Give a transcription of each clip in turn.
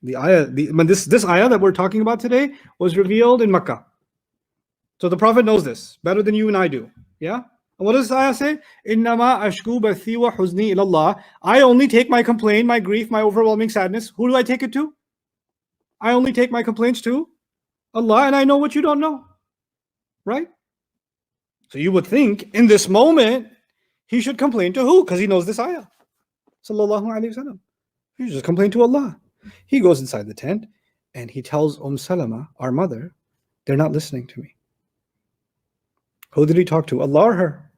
This ayah that we're talking about today was revealed in Makkah. So the Prophet knows this better than you and I do. Yeah? And what does this ayah say? Innama ashku bathi wa huzni ilallah. I only take my complaint, my grief, my overwhelming sadness. Who do I take it to? I only take my complaints to Allah, and I know what you don't know. Right? So you would think in this moment, he should complain to who? Because he knows this ayah. Sallallahu Alaihi Wasallam. He should just complain to Allah. He goes inside the tent and he tells Salama, our mother, they're not listening to me. Who did he talk to? Allah or her?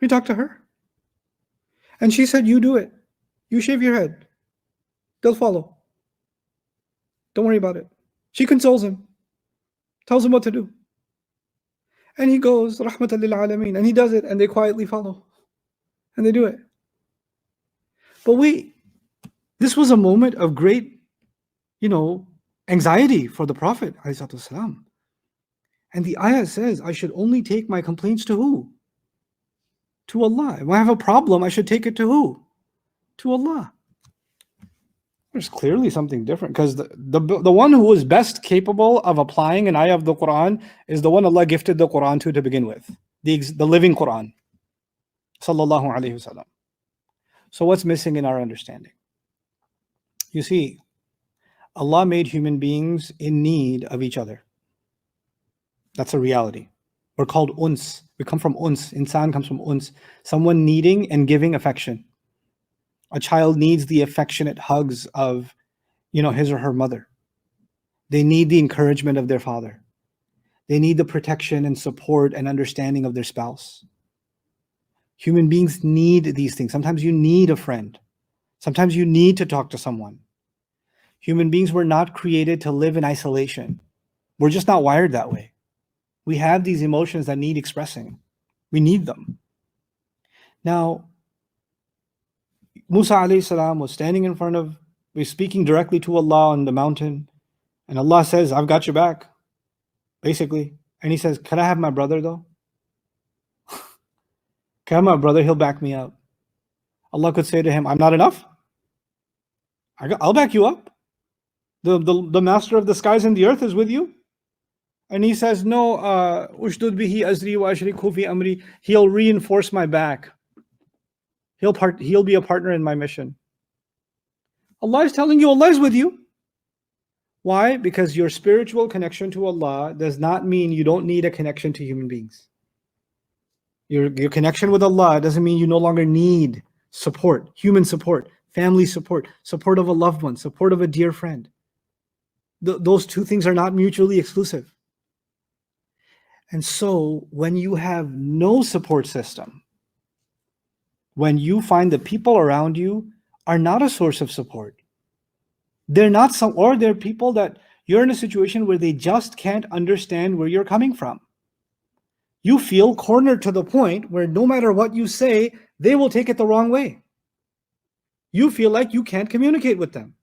He talked to her. And she said, you do it. You shave your head. They'll follow. Don't worry about it. She consoles him. Tells him what to do. And he goes, Rahmatan lil Alameen. And he does it and they quietly follow. And they do it. But wait, this was a moment of great, anxiety for the Prophet ﷺ. And the ayah says, I should only take my complaints to who? To Allah. If I have a problem, I should take it to who? To Allah. There's clearly something different, because the one who is best capable of applying an ayah of the Quran is the one Allah gifted the Quran to begin with, the living Quran. Sallallahu Alaihi Wasallam. So what's missing in our understanding? You see, Allah made human beings in need of each other. That's a reality. We're called uns. We come from uns. Insan comes from uns. Someone needing and giving affection. A child needs the affectionate hugs of, his or her mother. They need the encouragement of their father. They need the protection and support and understanding of their spouse. Human beings need these things. Sometimes you need a friend. Sometimes you need to talk to someone. Human beings were not created to live in isolation. We're just not wired that way. We have these emotions that need expressing. We need them. Now, Musa alayhi salam was standing in front of, was speaking directly to Allah on the mountain. And Allah says, I've got your back, basically. And he says, can I have my brother though? Can I have my brother? He'll back me up. Allah could say to him, I'm not enough? I'll back you up. The master of the skies and the earth is with you. And he says, no, ushdud bihi azri wa ashrikhu fi amri. He'll reinforce my back. He'll be a partner in my mission. Allah is telling you Allah is with you. Why? Because your spiritual connection to Allah does not mean you don't need a connection to human beings. Your connection with Allah doesn't mean you no longer need support, human support, family support, support of a loved one, support of a dear friend. Those two things are not mutually exclusive. And so when you have no support system, when you find the people around you are not a source of support, they're people that you're in a situation where they just can't understand where you're coming from. You feel cornered to the point where no matter what you say, they will take it the wrong way. You feel like you can't communicate with them.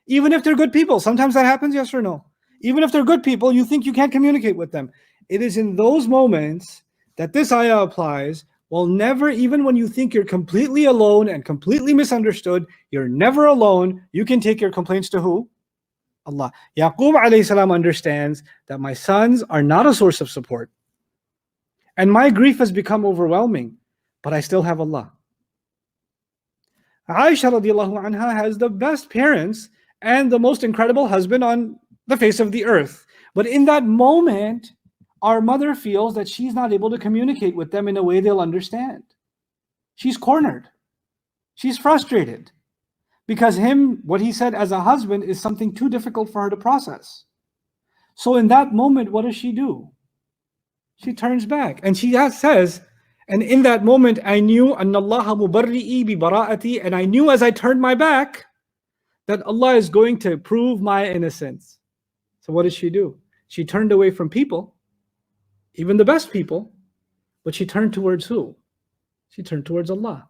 Even if they're good people, sometimes that happens, yes or no? Even if they're good people, you think you can't communicate with them. It is in those moments that this ayah applies. Well, never, even when you think you're completely alone and completely misunderstood, you're never alone. You can take your complaints to who? Allah. Yaqub alayhi salam understands that my sons are not a source of support. And my grief has become overwhelming, but I still have Allah. Aisha radiallahu anha has the best parents and the most incredible husband on the face of the earth. But in that moment, our mother feels that she's not able to communicate with them in a way they'll understand. She's cornered. She's frustrated. Because what he said as a husband is something too difficult for her to process. So in that moment, what does she do? She turns back and she says, and in that moment, I knew أَنَّ اللَّهَ مُبَرِّئِي بِبَرَاءَتِي, and I knew as I turned my back that Allah is going to prove my innocence. So what did she do? She turned away from people, even the best people, but she turned towards who? She turned towards Allah.